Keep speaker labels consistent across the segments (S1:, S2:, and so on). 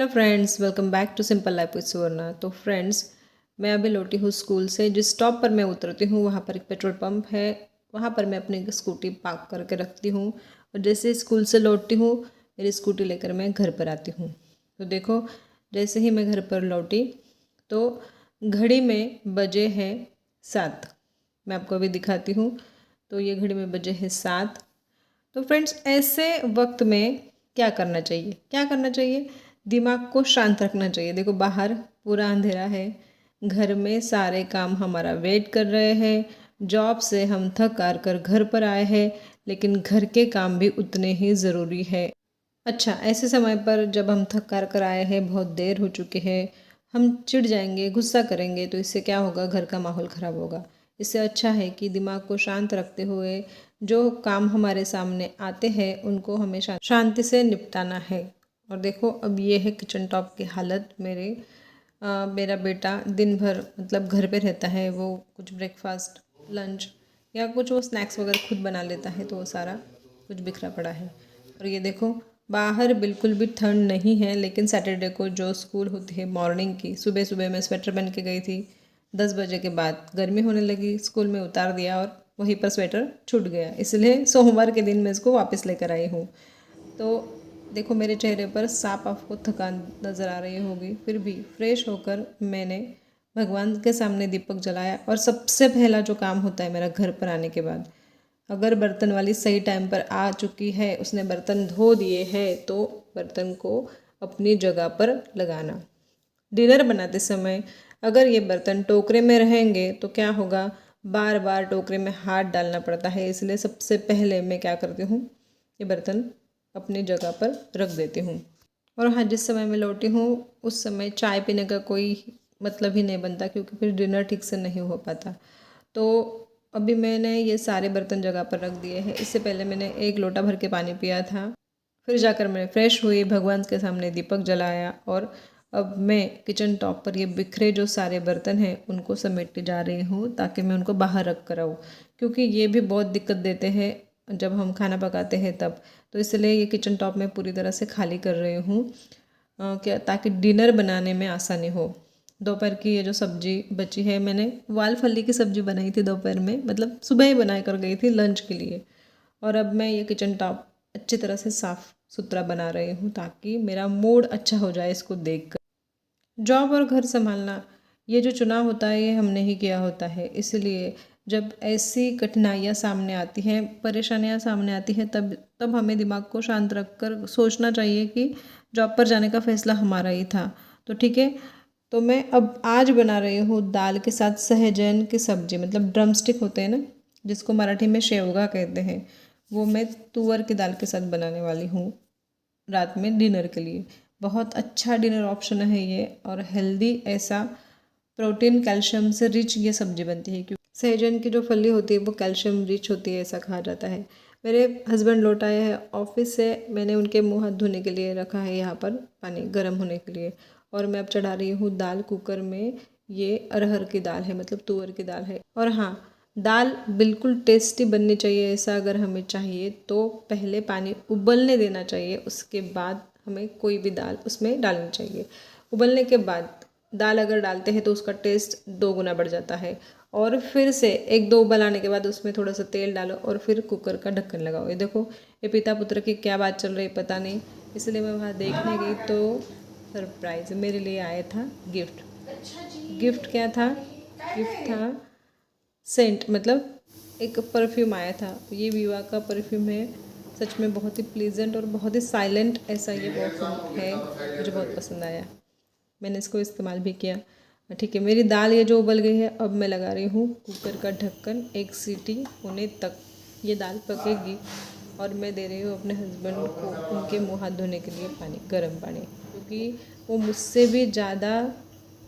S1: Hello friends, welcome back to simple life with Suvarna. तो friends, मैं अभी लौटी हूँ स्कूल से। जिस स्टॉप पर मैं उतरती हूँ वहाँ पर एक पेट्रोल पंप है। वहाँ पर मैं अपनी स्कूटी पार्क करके रखती हूँ और जैसे स्कूल से लौटती हूँ मेरी स्कूटी लेकर मैं घर पर आती हूँ। तो देखो, जैसे ही मैं घर पर लौटी तो घड़ी में बजे हैं 7। मैं आपको अभी दिखाती हूँ। तो ये घड़ी में बजे हैं 7। तो फ्रेंड्स, ऐसे वक्त में क्या करना चाहिए? क्या करना चाहिए? दिमाग को शांत रखना चाहिए। देखो, बाहर पूरा अंधेरा है, घर में सारे काम हमारा वेट कर रहे हैं, जॉब से हम थक हार कर घर पर आए हैं, लेकिन घर के काम भी उतने ही ज़रूरी है। अच्छा, ऐसे समय पर जब हम थक हार कर आए हैं, बहुत देर हो चुकी है, हम चिढ़ जाएंगे, गुस्सा करेंगे, तो इससे क्या होगा? घर का माहौल ख़राब होगा। इससे अच्छा है कि दिमाग को शांत रखते हुए जो काम हमारे सामने आते हैं उनको हमें शांति से निपटाना है। और देखो, अब ये है किचन टॉप की हालत। मेरा बेटा दिन भर मतलब घर पे रहता है। वो कुछ ब्रेकफास्ट, लंच या कुछ वो स्नैक्स वगैरह खुद बना लेता है, तो वो सारा कुछ बिखरा पड़ा है। और ये देखो, बाहर बिल्कुल भी ठंड नहीं है, लेकिन सैटरडे को जो स्कूल होती है मॉर्निंग की, सुबह सुबह मैं स्वेटर पहन के गई थी। 10 बजे के बाद गर्मी होने लगी, स्कूल में उतार दिया और वहीं पर स्वेटर छूट गया, इसलिए सोमवार के दिन मैं इसको वापस लेकर आई हूँ। तो देखो, मेरे चेहरे पर साफ आपको थकान नज़र आ रही होगी, फिर भी फ्रेश होकर मैंने भगवान के सामने दीपक जलाया। और सबसे पहला जो काम होता है मेरा घर पर आने के बाद, अगर बर्तन वाली सही टाइम पर आ चुकी है, उसने बर्तन धो दिए हैं, तो बर्तन को अपनी जगह पर लगाना। डिनर बनाते समय अगर ये बर्तन टोकरे में रहेंगे तो क्या होगा? बार बार टोकरे में हाथ डालना पड़ता है, इसलिए सबसे पहले मैं क्या करती हूँ, ये बर्तन अपनी जगह पर रख देती हूँ। और हाँ, जिस समय मैं लौटी हूँ उस समय चाय पीने का कोई मतलब ही नहीं बनता, क्योंकि फिर डिनर ठीक से नहीं हो पाता। तो अभी मैंने ये सारे बर्तन जगह पर रख दिए हैं। इससे पहले मैंने 1 लोटा भर के पानी पिया था, फिर जाकर मैं फ्रेश हुई, भगवान के सामने दीपक जलाया और अब मैं किचन टॉप पर ये बिखरे जो सारे बर्तन हैं उनको समेटने जा रही हूँ, ताकि मैं उनको बाहर रख कर आऊँ, क्योंकि ये भी बहुत दिक्कत देते हैं जब हम खाना पकाते हैं तब। तो इसलिए ये किचन टॉप मैं पूरी तरह से खाली कर रही हूँ, क्या, ताकि डिनर बनाने में आसानी हो। दोपहर की ये जो सब्जी बची है, मैंने वाल फली की सब्जी बनाई थी दोपहर में, मतलब सुबह ही बना कर गई थी लंच के लिए। और अब मैं ये किचन टॉप अच्छी तरह से साफ़ सुथरा बना रही हूँ, ताकि मेरा मूड अच्छा हो जाए इसको देख कर। जॉब और घर संभालना, ये जो चुनाव होता है ये हमने ही किया होता है, इसलिए जब ऐसी कठिनाइयाँ सामने आती हैं, परेशानियाँ सामने आती हैं, तब तब हमें दिमाग को शांत रख कर सोचना चाहिए कि जॉब पर जाने का फ़ैसला हमारा ही था। तो ठीक है, तो मैं अब आज बना रही हूँ दाल के साथ सहजन की सब्ज़ी, मतलब ड्रम स्टिक होते हैं ना, जिसको मराठी में शेवगा कहते हैं, वो मैं तुअर की दाल के साथ बनाने वाली हूँ रात में डिनर के लिए। बहुत अच्छा डिनर ऑप्शन है ये, और हेल्दी ऐसा, प्रोटीन कैल्शियम से रिच ये सब्जी बनती है, क्योंकि सहजन की जो फली होती है वो कैल्शियम रिच होती है, ऐसा कहा जाता है। मेरे हस्बैंड लौट आए हैं ऑफिस से, मैंने उनके मुंह हाथ धोने के लिए रखा है यहाँ पर पानी गर्म होने के लिए, और मैं अब चढ़ा रही हूँ दाल कुकर में। ये अरहर की दाल है, मतलब तुअर की दाल है। और हाँ, दाल बिल्कुल टेस्टी बननी चाहिए, ऐसा अगर हमें चाहिए तो पहले पानी उबलने देना चाहिए, उसके बाद हमें कोई भी दाल उसमें डालनी चाहिए। उबलने के बाद दाल अगर डालते हैं तो उसका टेस्ट 2 गुना बढ़ जाता है। और फिर से 1-2 उबाल आने के बाद उसमें थोड़ा सा तेल डालो और फिर कुकर का ढक्कन लगाओ। ये देखो, ये पिता पुत्र की क्या बात चल रही पता नहीं, इसलिए मैं वहाँ देखने गई तो सरप्राइज मेरे लिए आया था गिफ्ट। गिफ्ट क्या था? गिफ्ट था सेंट, मतलब एक परफ्यूम आया था। ये विवा का परफ्यूम है, सच में बहुत ही प्लीजेंट और बहुत ही साइलेंट ऐसा ये परफ्यूम है, मुझे बहुत पसंद आया। मैंने इसको इस्तेमाल भी किया। ठीक है, मेरी दाल ये जो उबल गई है, अब मैं लगा रही हूँ कुकर का ढक्कन 1 सीटी होने तक। ये दाल पकेगी और मैं दे रही हूँ अपने हस्बैंड को उनके मुँह हाथ धोने के लिए पानी, गर्म पानी, क्योंकि वो मुझसे भी ज़्यादा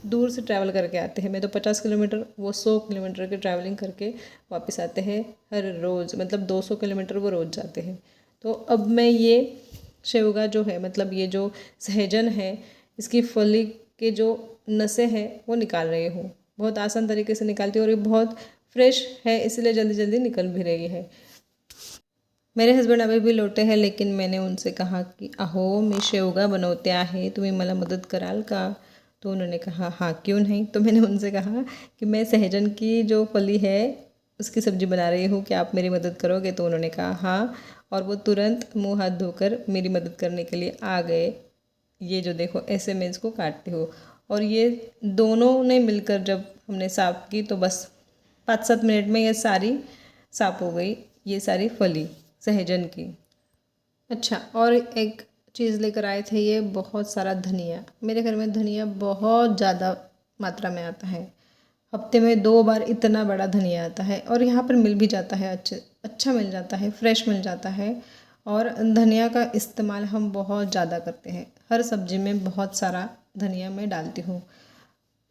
S1: दूर से ट्रैवल करके आते हैं। मैं तो 50 किलोमीटर, वो 100 किलोमीटर की ट्रैवलिंग करके वापस आते हैं हर रोज़, मतलब 200 किलोमीटर वो रोज़ जाते हैं। तो अब मैं ये शेवगा जो है, मतलब ये जो सहजन है, इसकी फली के जो नसें हैं वो निकाल रही हूँ। बहुत आसान तरीके से निकालती हूँ और ये बहुत फ्रेश है, इसलिए जल्दी जल्दी निकल भी रही है। मेरे हस्बंड अभी भी लौटे हैं, लेकिन मैंने उनसे कहा कि अहो मी शेवगा बनवते आहे, तुम्ही मला मदत कराल का? तो उन्होंने कहा हाँ क्यों नहीं। तो मैंने उनसे कहा कि मैं सहजन की जो फली है उसकी सब्ज़ी बना रही हूँ, क्या आप मेरी मदद करोगे? तो उन्होंने कहा हाँ, और वो तुरंत मुंह हाथ धोकर मेरी मदद करने के लिए आ गए। ये जो देखो ऐसे मैं इसको काटती हूँ, और ये दोनों ने मिलकर जब हमने साफ़ की तो बस 5-7 मिनट में ये सारी साफ़ हो गई, ये सारी फली सहजन की। अच्छा, और एक चीज़ लेकर आए थे, ये बहुत सारा धनिया। मेरे घर में धनिया बहुत ज़्यादा मात्रा में आता है, हफ्ते में 2 बार इतना बड़ा धनिया आता है, और यहाँ पर मिल भी जाता है, अच्छा मिल जाता है, फ्रेश मिल जाता है। और धनिया का इस्तेमाल हम बहुत ज़्यादा करते हैं, हर सब्ज़ी में बहुत सारा धनिया मैं डालती हूँ।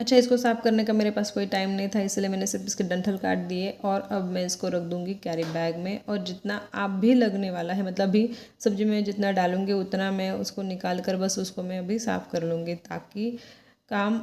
S1: अच्छा, इसको साफ़ करने का मेरे पास कोई टाइम नहीं था, इसलिए मैंने सिर्फ इसके डंठल काट दिए, और अब मैं इसको रख दूँगी कैरी बैग में। और जितना आप भी लगने वाला है, मतलब अभी सब्ज़ी में जितना डालूँगी उतना मैं उसको निकाल कर बस उसको मैं अभी साफ़ कर लूँगी, ताकि काम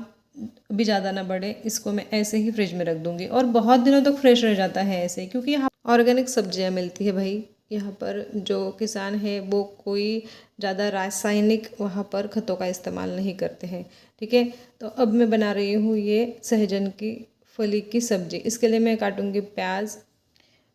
S1: अभी ज़्यादा ना बढ़े। इसको मैं ऐसे ही फ्रिज में रख दूँगी, और बहुत दिनों तक फ्रेश रह जाता है ऐसे, क्योंकि यहाँ ऑर्गेनिक सब्जियाँ मिलती है भाई। यहाँ पर जो किसान है वो कोई ज़्यादा रासायनिक वहाँ पर खतों का इस्तेमाल नहीं करते हैं। ठीक है, तो अब मैं बना रही हूँ ये सहजन की फली की सब्ज़ी। इसके लिए मैं काटूँगी प्याज,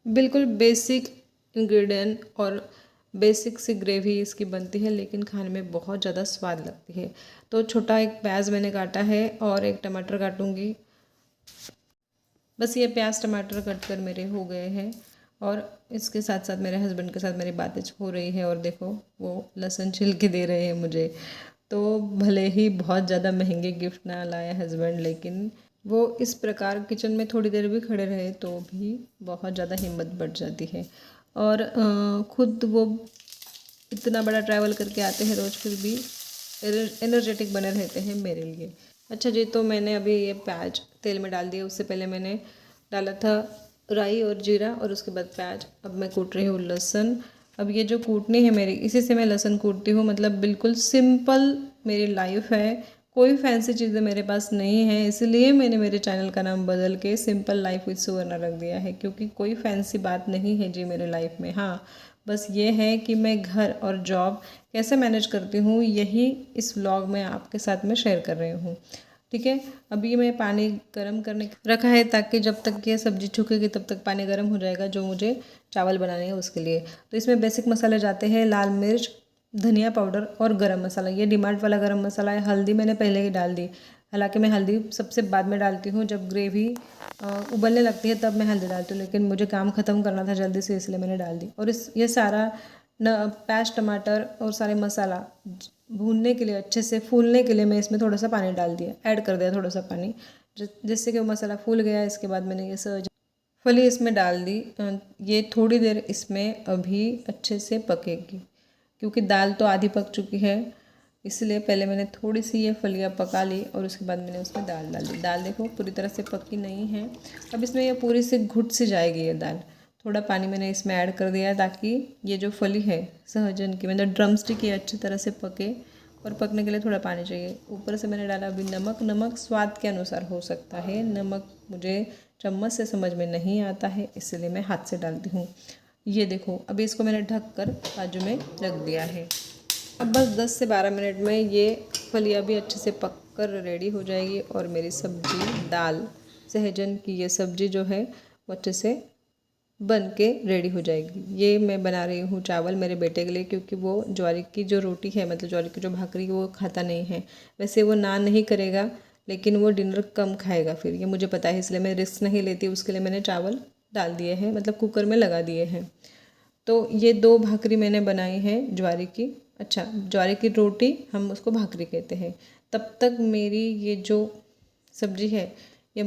S1: बिल्कुल बेसिक इंग्रेडिएंट, और बेसिक सी ग्रेवी इसकी बनती है, लेकिन खाने में बहुत ज़्यादा स्वाद लगती है। तो छोटा एक प्याज मैंने काटा है, और एक टमाटर काटूँगी। बस ये प्याज टमाटर कट कर मेरे हो गए हैं, और इसके साथ साथ मेरे हस्बैंड के साथ मेरी बातें हो रही है, और देखो वो लहसुन छिल के दे रहे हैं मुझे। तो भले ही बहुत ज़्यादा महंगे गिफ्ट ना लाए हस्बैंड, लेकिन वो इस प्रकार किचन में थोड़ी देर भी खड़े रहे तो भी बहुत ज़्यादा हिम्मत बढ़ जाती है। और खुद वो इतना बड़ा ट्रैवल करके आते हैं रोज़, फिर भी एनर्जेटिक बने रहते हैं मेरे लिए। अच्छा जी, तो मैंने अभी ये प्याज तेल में डाल दिया। उससे पहले मैंने डाला था राई और जीरा, और उसके बाद प्याज। अब मैं कूट रही हूँ लहसुन। अब ये जो कूटनी है मेरी, इसी से मैं लहसुन कूटती हूँ, मतलब बिल्कुल सिंपल मेरी लाइफ है, कोई फैंसी चीज़ें मेरे पास नहीं है। इसलिए मैंने मेरे चैनल का नाम बदल के सिंपल लाइफ विद सुवर्णा रख दिया है, क्योंकि कोई फैंसी बात नहीं है जी मेरे लाइफ में। हाँ, बस ये है कि मैं घर और जॉब कैसे मैनेज करती हूँ, यही इस व्लॉग में आपके साथ में शेयर कर रही हूँ। ठीक है, अभी मैं पानी गर्म करने रखा है, ताकि जब तक ये सब्ज़ी सूखेगी तब तक पानी गर्म हो जाएगा, जो मुझे चावल बनाने हैं उसके लिए। तो इसमें बेसिक मसाले जाते हैं लाल मिर्च, धनिया पाउडर और गरम मसाला। ये डीमार्ट वाला गरम मसाला है। हल्दी मैंने पहले ही डाल दी, हालांकि मैं हल्दी सबसे बाद में डालती हूँ, जब ग्रेवी उबलने लगती है तब मैं हल्दी डालती हूँ, लेकिन मुझे काम ख़त्म करना था जल्दी से, इसलिए मैंने डाल दी। और ये सारा प्याज टमाटर और सारे मसाला भूनने के लिए, अच्छे से फूलने के लिए मैं इसमें थोड़ा सा पानी डाल दिया, ऐड कर दिया थोड़ा सा पानी, जिससे कि वो मसाला फूल गया। इसके बाद मैंने ये फली इसमें डाल दी। ये थोड़ी देर इसमें अभी अच्छे से पकेगी, क्योंकि दाल तो आधी पक चुकी है, इसलिए पहले मैंने थोड़ी सी ये फलियाँ पका ली, और उसके बाद मैंने उसमें दाल डाल दी। दाल देखो पूरी तरह से पकी नहीं है, अब इसमें ये पूरी से घुट से जाएगी ये दाल। थोड़ा पानी मैंने इसमें ऐड कर दिया है, ताकि ये जो फली है सहजन की, मतलब ड्रम स्टिक, ये अच्छी तरह से पके, और पकने के लिए थोड़ा पानी चाहिए। ऊपर से मैंने डाला अभी नमक। नमक स्वाद के अनुसार हो सकता है, नमक मुझे चम्मच से समझ में नहीं आता है, इसलिए मैं हाथ से डालती हूँ। ये देखो, अभी इसको मैंने ढक कर बाजू में रख दिया है। अब बस 10 से 12 मिनट में ये फलियाँ भी अच्छे से पक कर रेडी हो जाएगी, और मेरी सब्ज़ी दाल सहजन की ये सब्ज़ी जो है वो अच्छे से बन के रेडी हो जाएगी। ये मैं बना रही हूँ चावल मेरे बेटे के लिए, क्योंकि वो ज्वारी की जो रोटी है, मतलब ज्वारी की जो भाकरी, वो खाता नहीं है। वैसे वो नान नहीं करेगा, लेकिन वो डिनर कम खाएगा फिर, ये मुझे पता है, इसलिए मैं रिस्क नहीं लेती। उसके लिए मैंने चावल डाल दिए हैं, मतलब कुकर में लगा दिए हैं। तो ये 2 भाकरी मैंने बनाई हैं ज्वारी की। अच्छा, ज्वारी की रोटी हम उसको भाकरी कहते हैं। तब तक मेरी ये जो सब्ज़ी है ये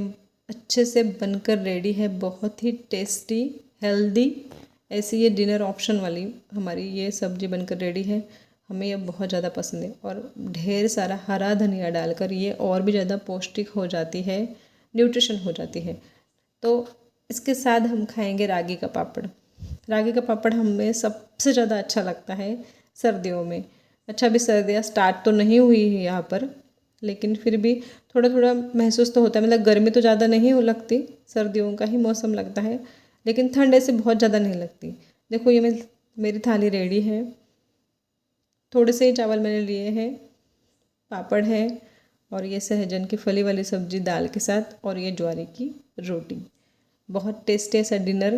S1: अच्छे से बनकर रेडी है, बहुत ही टेस्टी, हेल्दी, ऐसी ये डिनर ऑप्शन वाली हमारी ये सब्ज़ी बनकर रेडी है। हमें ये बहुत ज़्यादा पसंद है, और ढेर सारा हरा धनिया डालकर ये और भी ज़्यादा पौष्टिक हो जाती है, न्यूट्रिशन हो जाती है। तो इसके साथ हम खाएंगे रागी का पापड़। रागी का पापड़ हमें सबसे ज़्यादा अच्छा लगता है सर्दियों में। अच्छा, अभी सर्दियाँ स्टार्ट तो नहीं हुई है यहाँ पर, लेकिन फिर भी थोड़ा थोड़ा महसूस तो होता है, मतलब गर्मी तो ज़्यादा नहीं हो लगती, सर्दियों का ही मौसम लगता है, लेकिन ठंड ऐसे बहुत ज़्यादा नहीं लगती। देखो, ये मैं मेरी थाली रेडी है। थोड़े से ही चावल मैंने लिए हैं, पापड़ है और ये सहजन की फली वाली सब्जी दाल के साथ और ये ज्वारी की रोटी। बहुत टेस्टी सा डिनर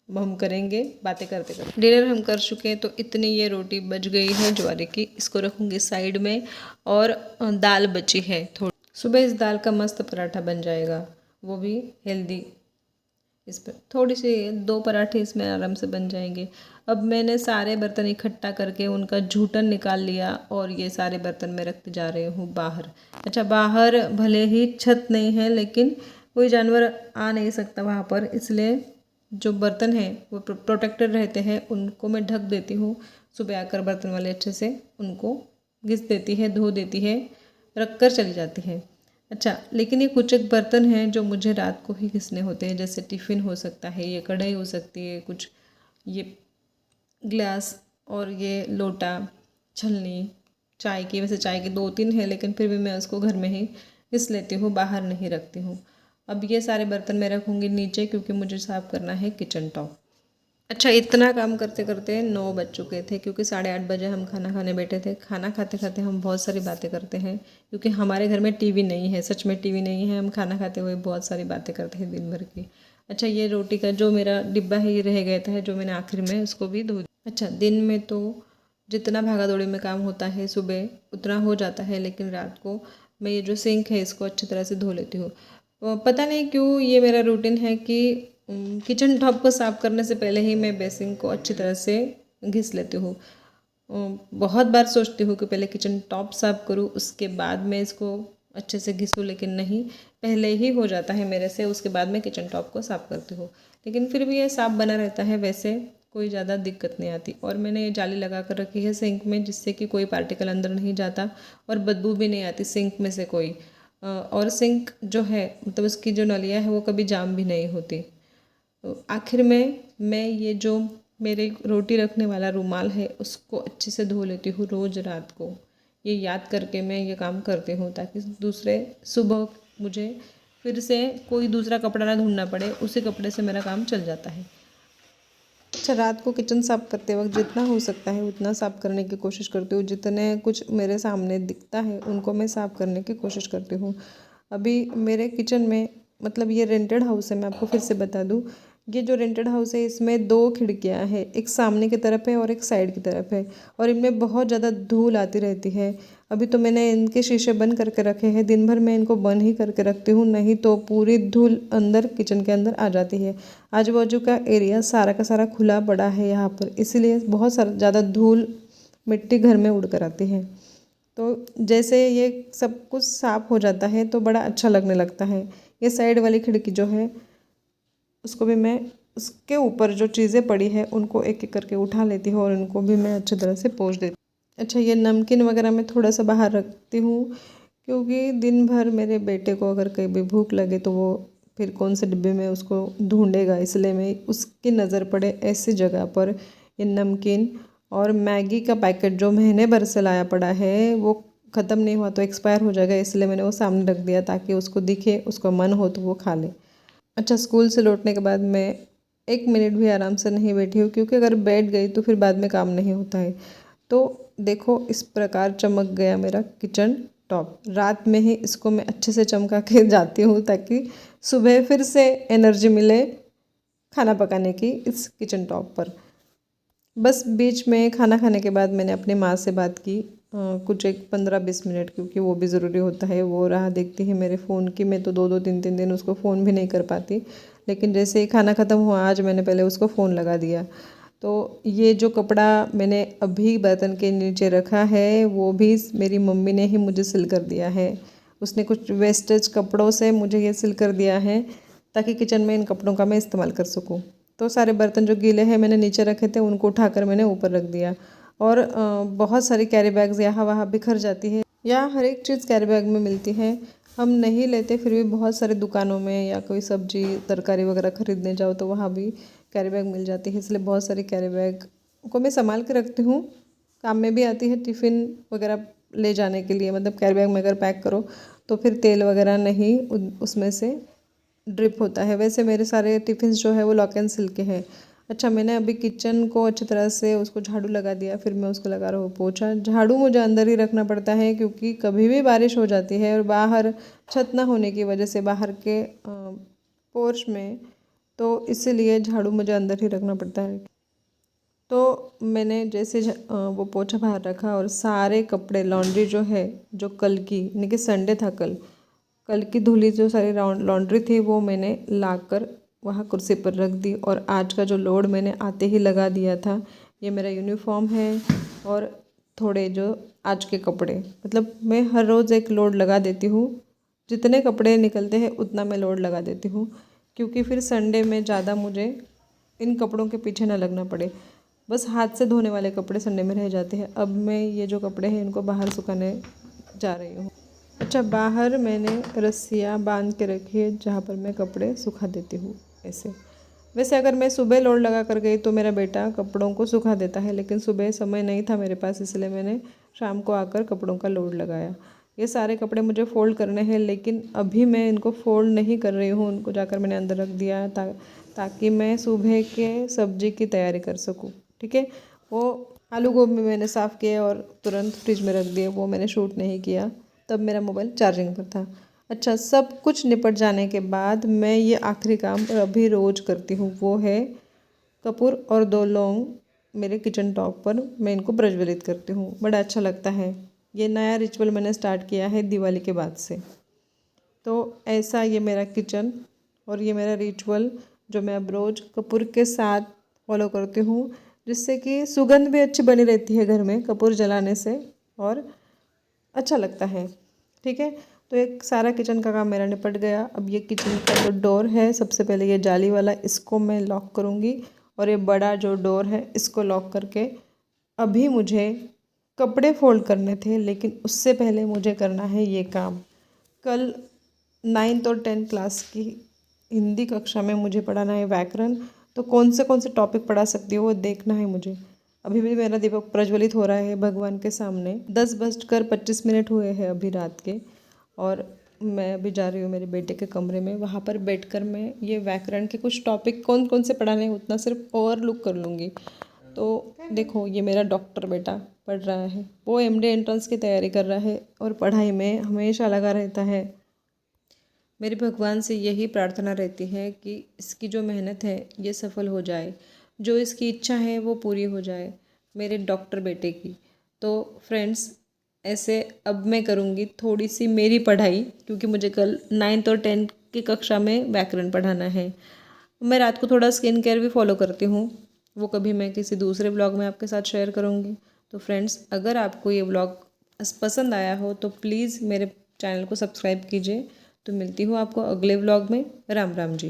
S1: अब हम करेंगे बातें करते करते। डिनर हम कर चुके हैं, तो इतनी ये रोटी बच गई है ज्वारी की, इसको रखूँगी साइड में। और दाल बची है थोड़ी, सुबह इस दाल का मस्त पराठा बन जाएगा, वो भी हेल्दी। इस पर थोड़ी सी 2 पराठे इसमें आराम से बन जाएंगे। अब मैंने सारे बर्तन इकट्ठा करके उनका झूठन निकाल लिया और ये सारे बर्तन मैं रखते जा रही हूँ बाहर। अच्छा, बाहर भले ही छत नहीं है लेकिन कोई जानवर आ नहीं सकता वहाँ पर, इसलिए जो बर्तन हैं वो प्रोटेक्टेड रहते हैं, उनको मैं ढक देती हूँ। सुबह आकर बर्तन वाले अच्छे से उनको घिस देती है, धो देती है, रख कर चली जाती है। अच्छा, लेकिन ये कुछ एक बर्तन हैं जो मुझे रात को ही घिसने होते हैं, जैसे टिफ़िन हो सकता है, ये कढ़ाई हो सकती है, कुछ ये ग्लास और ये लोटा, छलनी चाय की। वैसे चाय की 2-3 है लेकिन फिर भी मैं उसको घर में ही घिस लेती हूँ, बाहर नहीं रखती हूँ। अब ये सारे बर्तन मैं रखूँगी नीचे क्योंकि मुझे साफ़ करना है किचन टॉप। अच्छा, इतना काम करते करते 9 बज चुके थे क्योंकि 8:30 बजे हम खाना खाने बैठे थे। खाना खाते खाते हम बहुत सारी बातें करते हैं क्योंकि हमारे घर में टीवी नहीं है, सच में टीवी नहीं है। हम खाना खाते हुए बहुत सारी बातें करते हैं दिन भर की। अच्छा, ये रोटी का जो मेरा डिब्बा है ये रह गया था, जो मैंने आखिर में उसको भी धो दिया। अच्छा, दिन में तो जितना भागा दौड़ी में काम होता है सुबह उतना हो जाता है, लेकिन रात को मैं ये जो सिंक है इसको अच्छी तरह से धो लेती हूँ। पता नहीं क्यों ये मेरा रूटीन है कि किचन टॉप को साफ़ करने से पहले ही मैं बेसिन को अच्छी तरह से घिस लेती हूँ। बहुत बार सोचती हूँ कि पहले किचन टॉप साफ़ करूँ उसके बाद मैं इसको अच्छे से घिसूँ, लेकिन नहीं, पहले ही हो जाता है मेरे से, उसके बाद मैं किचन टॉप को साफ़ करती हूँ। लेकिन फिर भी ये साफ़ बना रहता है, वैसे कोई ज़्यादा दिक्कत नहीं आती। और मैंने ये जाली लगा कर रखी है सिंक में, जिससे कि कोई पार्टिकल अंदर नहीं जाता और बदबू भी नहीं आती सिंक में से कोई। और सिंक जो है मतलब उसकी जो नलियाँ है वो कभी जाम भी नहीं होती। तो आखिर में मैं ये जो मेरे रोटी रखने वाला रुमाल है उसको अच्छे से धो लेती हूँ रोज़ रात को। ये याद करके मैं ये काम करती हूँ ताकि दूसरे सुबह मुझे फिर से कोई दूसरा कपड़ा ना ढूंढना पड़े, उसी कपड़े से मेरा काम चल जाता है। अच्छा, रात को किचन साफ़ करते वक्त जितना हो सकता है उतना साफ़ करने की कोशिश करती हूँ। जितने कुछ मेरे सामने दिखता है उनको मैं साफ़ करने की कोशिश करती हूँ। अभी मेरे किचन में मतलब ये रेंटेड हाउस है, मैं आपको फिर से बता दूँ। ये जो रेंटेड हाउस है इसमें 2 खिड़कियाँ हैं, एक सामने की तरफ है और एक साइड की तरफ है, और इनमें बहुत ज़्यादा धूल आती रहती है। अभी तो मैंने इनके शीशे बंद करके रखे हैं, दिन भर मैं इनको बंद ही करके रखती हूँ, नहीं तो पूरी धूल अंदर किचन के अंदर आ जाती है। आजू बाजू का एरिया सारा का सारा खुला पड़ा है यहाँ पर, इसलिए बहुत सारा ज़्यादा धूल मिट्टी घर में उड़ कर आती है। तो जैसे ये सब कुछ साफ़ हो जाता है तो बड़ा अच्छा लगने लगता है। ये साइड वाली खिड़की जो है उसको भी मैं उसके ऊपर जो चीज़ें पड़ी है उनको एक एक करके उठा लेती हूँ और उनको भी मैं अच्छी तरह से पोंछ देती हूँ। अच्छा, ये नमकीन वगैरह मैं थोड़ा सा बाहर रखती हूँ क्योंकि दिन भर मेरे बेटे को अगर कहीं भी भूख लगे तो वो फिर कौन से डिब्बे में उसको ढूंढेगा, इसलिए मैं उसकी नज़र पड़े ऐसी जगह पर ये नमकीन और मैगी का पैकेट जो महीने भर से लाया पड़ा है वो ख़त्म नहीं हुआ तो एक्सपायर हो जाएगा, इसलिए मैंने वो सामने रख दिया ताकि उसको दिखे, उसको मन हो तो वो खा ले। अच्छा, स्कूल से लौटने के बाद मैं 1 मिनट भी आराम से नहीं बैठी हूँ क्योंकि अगर बैठ गई तो फिर बाद में काम नहीं होता है। तो देखो इस प्रकार चमक गया मेरा किचन टॉप। रात में ही इसको मैं अच्छे से चमका के जाती हूँ ताकि सुबह फिर से एनर्जी मिले खाना पकाने की इस किचन टॉप पर। बस बीच में खाना खाने के बाद मैंने अपनी माँ से बात की कुछ एक 15-20 मिनट, क्योंकि वो भी ज़रूरी होता है। वो राह देखती है मेरे फ़ोन की, मैं तो 2-2 3-3 दिन उसको फ़ोन भी नहीं कर पाती, लेकिन जैसे ही खाना ख़त्म हुआ आज मैंने पहले उसको फ़ोन लगा दिया। तो ये जो कपड़ा मैंने अभी बर्तन के नीचे रखा है वो भी मेरी मम्मी ने ही मुझे सिल कर दिया है। उसने कुछ वेस्टेज कपड़ों से मुझे ये सिल कर दिया है ताकि किचन में इन कपड़ों का मैं इस्तेमाल कर सकूँ। तो सारे बर्तन जो गीले हैं मैंने नीचे रखे थे उनको उठाकर मैंने ऊपर रख दिया। और बहुत सारी कैरी बैग्स यहाँ वहाँ बिखर जाती है। यहाँ हर एक चीज़ कैरी बैग में मिलती है, हम नहीं लेते, फिर भी बहुत सारी दुकानों में या कोई सब्जी तरकारी वगैरह खरीदने जाओ तो वहाँ भी कैरी बैग मिल जाती है, इसलिए बहुत सारी कैरी बैग को मैं संभाल के रखती हूँ। काम में भी आती है टिफ़िन वगैरह ले जाने के लिए, मतलब कैरी बैग में अगर पैक करो तो फिर तेल वगैरह नहीं उसमें से ड्रिप होता है। वैसे मेरे सारे टिफ़िन्स जो है वो लॉक एंड सिल के हैं। अच्छा, मैंने अभी किचन को अच्छी तरह से उसको झाड़ू लगा दिया, फिर मैं उसको लगा रहा हूँ पोछा। झाड़ू मुझे अंदर ही रखना पड़ता है क्योंकि कभी भी बारिश हो जाती है और बाहर छत ना होने की वजह से बाहर के पोर्च में, तो इसीलिए झाड़ू मुझे अंदर ही रखना पड़ता है। तो मैंने जैसे वो पोछा बाहर रखा और सारे कपड़े लॉन्ड्री जो है, जो कल की यानी कि संडे था कल की धुली जो सारी लॉन्ड्री थी वो मैंने लाकर वहाँ कुर्सी पर रख दी। और आज का जो लोड मैंने आते ही लगा दिया था, ये मेरा यूनिफॉर्म है और थोड़े जो आज के कपड़े, मतलब मैं हर रोज़ एक लोड लगा देती हूँ। जितने कपड़े निकलते हैं उतना मैं लोड लगा देती हूँ, क्योंकि फिर संडे में ज़्यादा मुझे इन कपड़ों के पीछे ना लगना पड़े। बस हाथ से धोने वाले कपड़े संडे में रह जाते हैं। अब मैं ये जो कपड़े हैं इनको बाहर सुखाने जा रही हूँ। अच्छा, बाहर मैंने रस्सियाँ बांध के रखी है जहाँ पर मैं कपड़े सुखा देती हूँ ऐसे। वैसे अगर मैं सुबह लोड लगा कर गई तो मेरा बेटा कपड़ों को सुखा देता है, लेकिन सुबह समय नहीं था मेरे पास, इसलिए मैंने शाम को आकर कपड़ों का लोड लगाया। ये सारे कपड़े मुझे फ़ोल्ड करने हैं, लेकिन अभी मैं इनको फ़ोल्ड नहीं कर रही हूँ, उनको जाकर मैंने अंदर रख दिया ताकि मैं सुबह के सब्ज़ी की तैयारी कर सकूँ। ठीक है, वो आलू गोभी मैंने साफ़ किया और तुरंत फ्रिज में रख दिए, वो मैंने शूट नहीं किया, तब मेरा मोबाइल चार्जिंग पर था। अच्छा, सब कुछ निपट जाने के बाद मैं ये आखिरी काम अभी रोज़ करती हूँ, वो है कपूर और 2 लौंग मेरे किचन टॉप पर मैं इनको प्रज्वलित करती हूँ। बड़ा अच्छा लगता है। ये नया रिचुअल मैंने स्टार्ट किया है दिवाली के बाद से। तो ऐसा ये मेरा किचन और ये मेरा रिचुअल जो मैं अब रोज़ कपूर के साथ फॉलो करती हूँ, जिससे कि सुगंध भी अच्छी बनी रहती है घर में कपूर जलाने से और अच्छा लगता है। ठीक है, तो एक सारा किचन का काम मेरा निपट गया। अब ये किचन का जो डोर है, सबसे पहले ये जाली वाला, इसको मैं लॉक करूँगी और ये बड़ा जो डोर है इसको लॉक करके अभी मुझे कपड़े फोल्ड करने थे, लेकिन उससे पहले मुझे करना है ये काम। कल 9th और 10th क्लास की हिंदी कक्षा में मुझे पढ़ाना है व्याकरण, तो कौन से टॉपिक पढ़ा सकती हो वो देखना है मुझे। अभी भी मेरा दीपक प्रज्वलित हो रहा है भगवान के सामने। 10:25 हुए हैं अभी रात के, और मैं अभी जा रही हूँ मेरे बेटे के कमरे में। वहाँ पर बैठकर मैं ये व्याकरण के कुछ टॉपिक कौन कौन से पढ़ाने हैं उतना सिर्फ ओवरलुक कर लूँगी। तो देखो, ये मेरा डॉक्टर बेटा पढ़ रहा है, वो MD एंट्रेंस की तैयारी कर रहा है और पढ़ाई में हमेशा लगा रहता है। मेरे भगवान से यही प्रार्थना रहती है कि इसकी जो मेहनत है ये सफल हो जाए, जो इसकी इच्छा है वो पूरी हो जाए, मेरे डॉक्टर बेटे की। तो फ्रेंड्स, ऐसे अब मैं करूँगी थोड़ी सी मेरी पढ़ाई, क्योंकि मुझे कल 9th और 10th की कक्षा में व्याकरण पढ़ाना है। मैं रात को थोड़ा स्किन केयर भी फॉलो करती हूँ, वो कभी मैं किसी दूसरे ब्लॉग में आपके साथ शेयर करूँगी। तो फ्रेंड्स, अगर आपको ये ब्लॉग पसंद आया हो तो प्लीज़ मेरे चैनल को सब्सक्राइब कीजिए। तो मिलती हूँ आपको अगले व्लॉग में। राम राम जी।